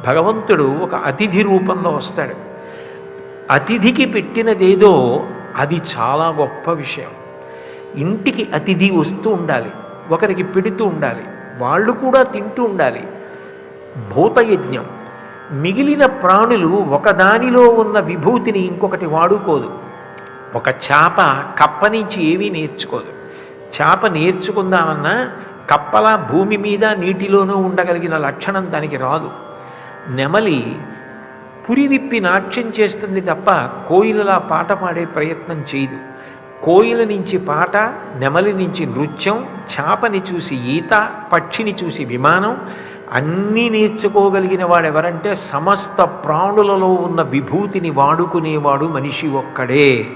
భగవంతుడు ఒక అతిథి రూపంలో వస్తాడు. అతిథికి పెట్టినదేదో అది చాలా గొప్ప విషయం. ఇంటికి అతిథి వస్తూ ఉండాలి, ఒకరికి పెడుతూ ఉండాలి, వాళ్ళు కూడా తింటూ ఉండాలి. భూతయజ్ఞం. మిగిలిన ప్రాణులు ఒకదానిలో ఉన్న విభూతిని ఇంకొకటి వాడుకోదు. ఒక చేప కప్ప నుంచి ఏమీ నేర్చుకోదు. చేప నేర్చుకుందామన్నా కప్పలా భూమి మీద నీటిలోనూ ఉండగలిగిన లక్షణం దానికి రాదు. నెమలి పురి విప్పి నాట్యం చేస్తుంది తప్ప కోయిలలా పాట పాడే ప్రయత్నం చేయదు. కోయిల నుంచి పాట, నెమలి నుంచి నృత్యం, చేపని చూసి ఈత, పక్షిని చూసి విమానం, అన్నీ నేర్చుకోగలిగిన వాడెవరంటే సమస్త ప్రాణులలో ఉన్న విభూతిని వాడుకునేవాడు మనిషి ఒక్కడే.